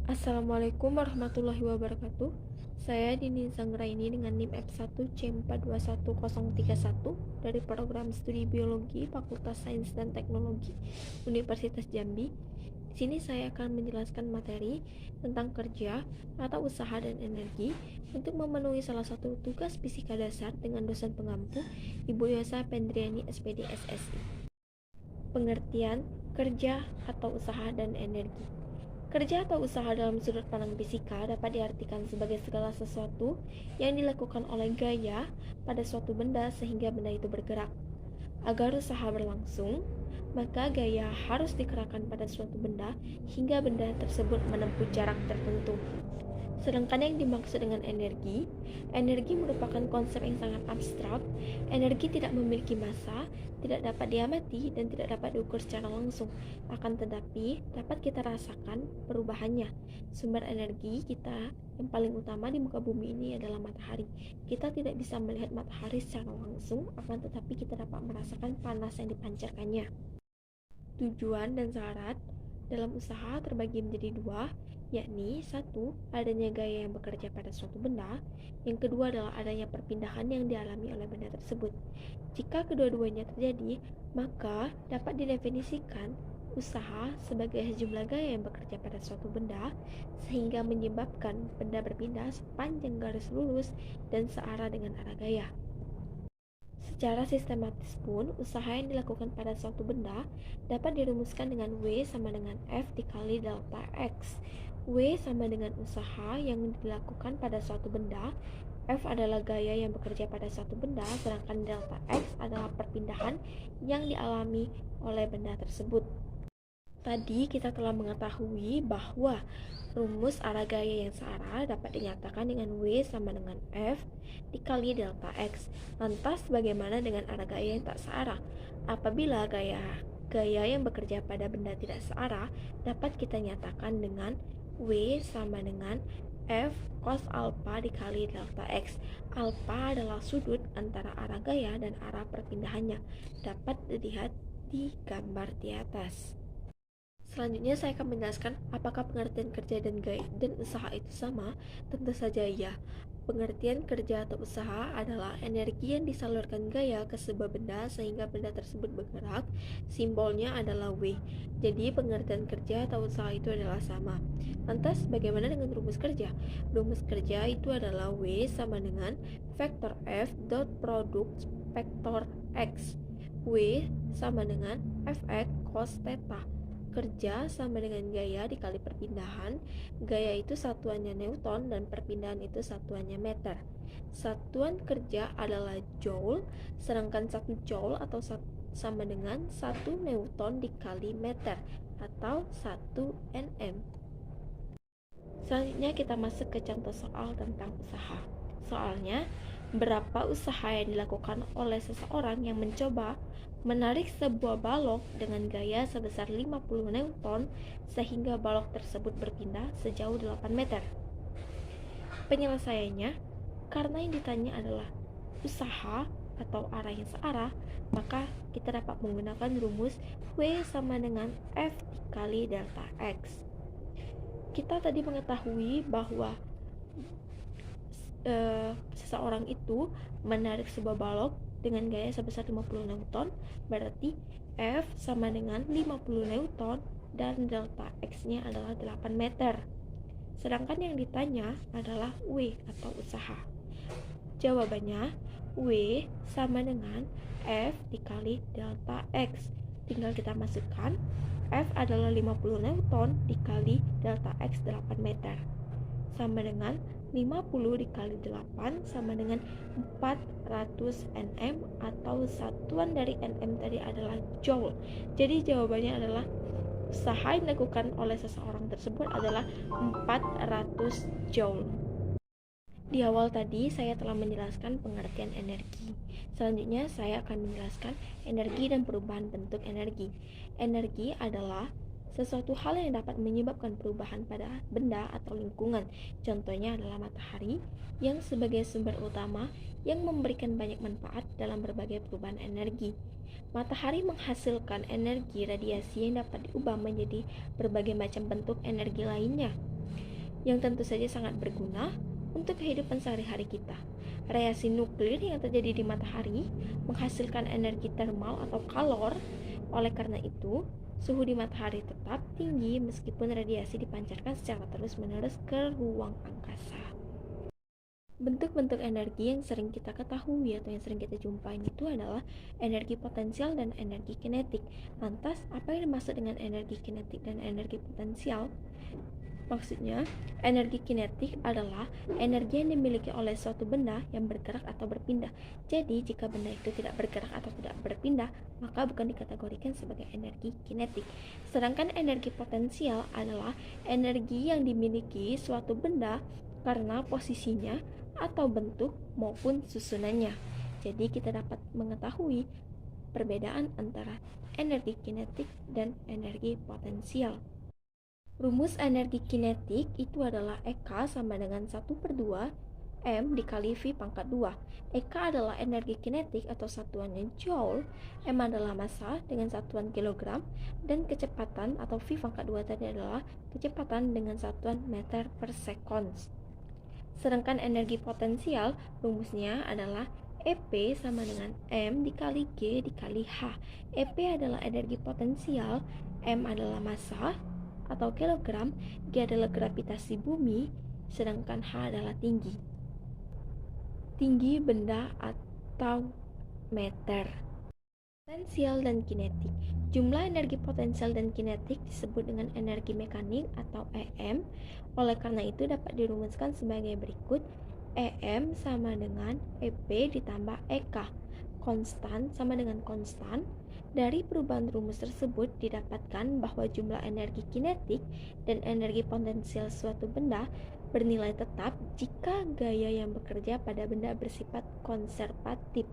Assalamualaikum warahmatullahi wabarakatuh. Saya Dini Zanggraini dengan NIM F1C421031 dari Program Studi Biologi Fakultas Sains dan Teknologi Universitas Jambi. Di sini saya akan menjelaskan materi tentang kerja atau usaha dan energi untuk memenuhi salah satu tugas fisika dasar dengan dosen pengampu Ibu Yosa Pendriani SPD SSI. Pengertian kerja atau usaha dan energi. Kerja atau usaha dalam sudut pandang fisika dapat diartikan sebagai segala sesuatu yang dilakukan oleh gaya pada suatu benda sehingga benda itu bergerak. Agar usaha berlangsung, maka gaya harus dikerahkan pada suatu benda hingga benda tersebut menempuh jarak tertentu. Sedangkan yang dimaksud dengan energi, energi merupakan konsep yang sangat abstrak. Energi tidak memiliki massa, tidak dapat diamati, dan tidak dapat diukur secara langsung. Akan tetapi, dapat kita rasakan perubahannya. Sumber energi kita yang paling utama di muka bumi ini adalah matahari. Kita tidak bisa melihat matahari secara langsung, akan tetapi kita dapat merasakan panas yang dipancarkannya. Tujuan dan syarat dalam usaha terbagi menjadi dua, yakni satu, adanya gaya yang bekerja pada suatu benda, yang kedua adalah adanya perpindahan yang dialami oleh benda tersebut. Jika kedua-duanya terjadi, maka dapat didefinisikan usaha sebagai sejumlah gaya yang bekerja pada suatu benda sehingga menyebabkan benda berpindah sepanjang garis lurus dan searah dengan arah gaya. Secara sistematis pun, usaha yang dilakukan pada suatu benda dapat dirumuskan dengan W sama dengan F dikali delta X. W sama dengan usaha yang dilakukan pada suatu benda, F adalah gaya yang bekerja pada suatu benda, sedangkan delta X adalah perpindahan yang dialami oleh benda tersebut. Tadi kita telah mengetahui bahwa rumus arah gaya yang searah dapat dinyatakan dengan W sama dengan F dikali delta X. Lantas bagaimana dengan arah gaya yang tak searah? Apabila gaya yang bekerja pada benda tidak searah dapat kita nyatakan dengan W sama dengan F cos alpha dikali delta X. Alpha adalah sudut antara arah gaya dan arah perpindahannya. Dapat dilihat di gambar di atas. Selanjutnya saya akan menjelaskan apakah pengertian kerja dan usaha itu sama. Tentu saja ya. Pengertian kerja atau usaha adalah energi yang disalurkan gaya ke sebuah benda sehingga benda tersebut bergerak. Simbolnya adalah W. Jadi pengertian kerja atau usaha itu adalah sama. Lantas bagaimana dengan rumus kerja? Rumus kerja itu adalah W sama dengan vektor F dot produk vektor X. W sama dengan Fx cos theta. Kerja sama dengan gaya dikali perpindahan. Gaya itu satuannya Newton dan perpindahan itu satuannya meter. Satuan kerja adalah joule, sedangkan 1 joule atau sama dengan 1 Newton dikali meter atau 1 Nm. Selanjutnya kita masuk ke contoh soal tentang usaha. Soalnya, berapa usaha yang dilakukan oleh seseorang yang mencoba menarik sebuah balok dengan gaya sebesar 50 Newton sehingga balok tersebut berpindah sejauh 8 meter. Penyelesaiannya, karena yang ditanya adalah usaha atau arah yang searah, maka kita dapat menggunakan rumus W sama dengan F dikali delta X. Kita tadi mengetahui bahwa seseorang itu menarik sebuah balok dengan gaya sebesar 50 Newton, berarti F sama dengan 50 Newton dan delta X-nya adalah 8 meter. Sedangkan yang ditanya adalah W atau usaha. Jawabannya W sama dengan F dikali delta X. Tinggal kita masukkan F adalah 50 Newton dikali delta X 8 meter. Sama dengan 50 dikali 8 sama dengan 400 Nm atau satuan dari Nm tadi adalah Joule. Jadi jawabannya adalah usaha yang dilakukan oleh seseorang tersebut adalah 400 Joule. Di awal tadi saya telah menjelaskan pengertian energi. Selanjutnya saya akan menjelaskan energi dan perubahan bentuk energi. Energi adalah sesuatu hal yang dapat menyebabkan perubahan pada benda atau lingkungan. Contohnya adalah matahari yang sebagai sumber utama yang memberikan banyak manfaat dalam berbagai perubahan energi. Matahari menghasilkan energi radiasi yang dapat diubah menjadi berbagai macam bentuk energi lainnya. yang tentu saja sangat berguna untuk kehidupan sehari-hari kita. Reaksi nuklir yang terjadi di matahari menghasilkan energi termal atau kalor. Oleh karena itu, suhu di matahari tetap tinggi meskipun radiasi dipancarkan secara terus-menerus ke ruang angkasa. Bentuk-bentuk energi yang sering kita ketahui atau yang sering kita jumpain itu adalah energi potensial dan energi kinetik. Lantas, apa yang dimaksud dengan energi kinetik dan energi potensial? Maksudnya, energi kinetik adalah energi yang dimiliki oleh suatu benda yang bergerak atau berpindah. Jadi, jika benda itu tidak bergerak atau tidak berpindah, maka bukan dikategorikan sebagai energi kinetik. Sedangkan energi potensial adalah energi yang dimiliki suatu benda karena posisinya atau bentuk maupun susunannya. Jadi, kita dapat mengetahui perbedaan antara energi kinetik dan energi potensial. Rumus energi kinetik itu adalah EK sama dengan 1/2 M dikali V pangkat 2. EK adalah energi kinetik atau satuannya Joule, M adalah massa dengan satuan kilogram, dan kecepatan atau V pangkat 2 tadi adalah kecepatan dengan satuan meter per second. Sedangkan energi potensial rumusnya adalah EP sama dengan M dikali G dikali H. EP adalah energi potensial, M adalah massa atau kilogram, G adalah gravitasi bumi, sedangkan H adalah tinggi benda atau meter. Potensial dan kinetik. Jumlah energi potensial dan kinetik disebut dengan energi mekanik atau EM. Oleh karena itu dapat dirumuskan sebagai berikut. EM sama dengan EP ditambah EK. Konstan sama dengan konstan. Dari perubahan rumus tersebut didapatkan bahwa jumlah energi kinetik dan energi potensial suatu benda bernilai tetap jika gaya yang bekerja pada benda bersifat konservatif.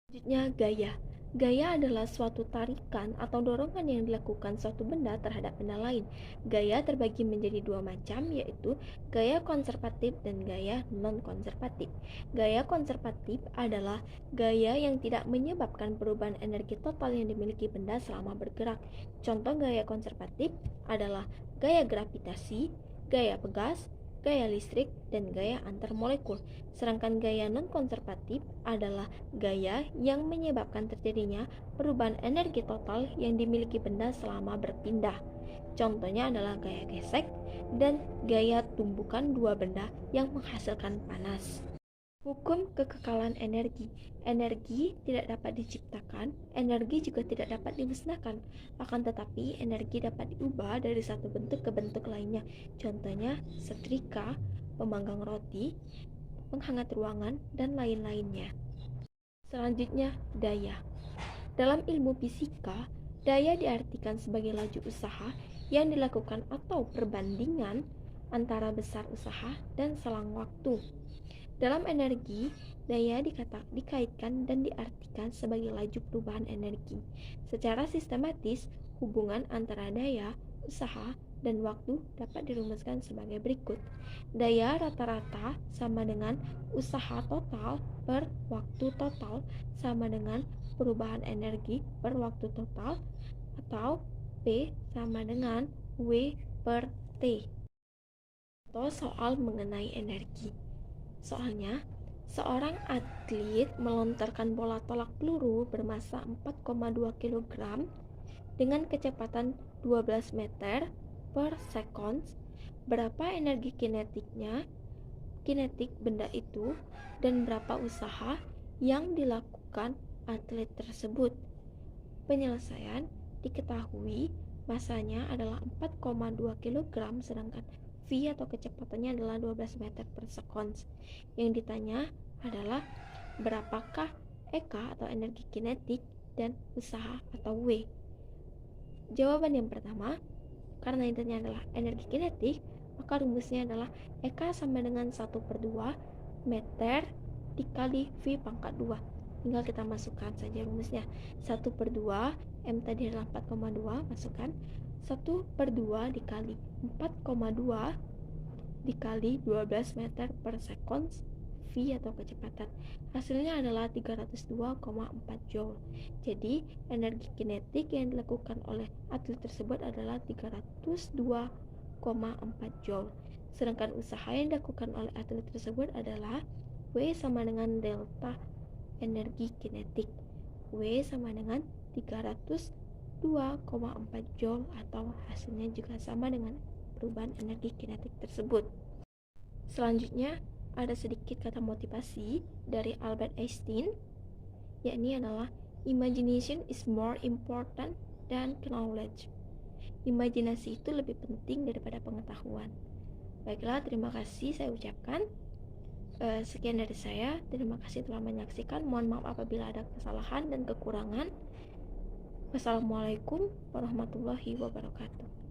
Selanjutnya, gaya. Gaya adalah suatu tarikan atau dorongan yang dilakukan suatu benda terhadap benda lain. Gaya terbagi menjadi dua macam, yaitu gaya konservatif dan gaya non-konservatif. Gaya konservatif adalah gaya yang tidak menyebabkan perubahan energi total yang dimiliki benda selama bergerak. Contoh gaya konservatif adalah gaya gravitasi, gaya pegas, gaya listrik, dan gaya antar molekul. Sedangkan gaya non-konservatif adalah gaya yang menyebabkan terjadinya perubahan energi total yang dimiliki benda selama berpindah. Contohnya adalah gaya gesek dan gaya tumbukan dua benda yang menghasilkan panas. Hukum kekekalan energi. Energi tidak dapat diciptakan, energi juga tidak dapat dimusnahkan. Akan tetapi, energi dapat diubah dari satu bentuk ke bentuk lainnya. Contohnya, setrika, pemanggang roti, penghangat ruangan, dan lain-lainnya. Selanjutnya, daya. Dalam ilmu fisika, daya diartikan sebagai laju usaha yang dilakukan atau perbandingan antara besar usaha dan selang waktu. Dalam energi, daya dikaitkan dan diartikan sebagai laju perubahan energi. Secara sistematis, hubungan antara daya, usaha, dan waktu dapat dirumuskan sebagai berikut. Daya rata-rata sama dengan usaha total per waktu total sama dengan perubahan energi per waktu total, atau P sama dengan W per T. Atau soal mengenai energi. Soalnya, seorang atlet melontarkan bola tolak peluru bermassa 4,2 kg dengan kecepatan 12 meter per second. Berapa energi kinetik benda itu, dan berapa usaha yang dilakukan atlet tersebut? Penyelesaian diketahui massanya adalah 4,2 kg, sedangkan V atau kecepatannya adalah 12 meter per second. Yang ditanya adalah berapakah EK atau energi kinetik dan usaha atau W. Jawaban yang pertama, karena intinya adalah energi kinetik, maka rumusnya adalah EK sama dengan 1/2 meter dikali V pangkat 2. Tinggal kita masukkan saja rumusnya. 1/2 M tadi adalah 4,2, masukkan 1/2 dikali 4,2 dikali 12 meter per second V atau kecepatan. Hasilnya adalah 302,4 Joule. Jadi, energi kinetik yang dilakukan oleh atlet tersebut adalah 302,4 Joule. Sedangkan usaha yang dilakukan oleh atlet tersebut adalah W sama dengan delta energi kinetik. W sama dengan 302,4 Joule, atau hasilnya juga sama dengan perubahan energi kinetik tersebut. Selanjutnya ada sedikit kata motivasi dari Albert Einstein, yakni adalah imagination is more important than knowledge. Imajinasi itu lebih penting daripada pengetahuan. Baiklah, terima kasih saya ucapkan. Sekian dari saya. Terima kasih telah menyaksikan. Mohon maaf apabila ada kesalahan dan kekurangan. Wassalamualaikum warahmatullahi wabarakatuh.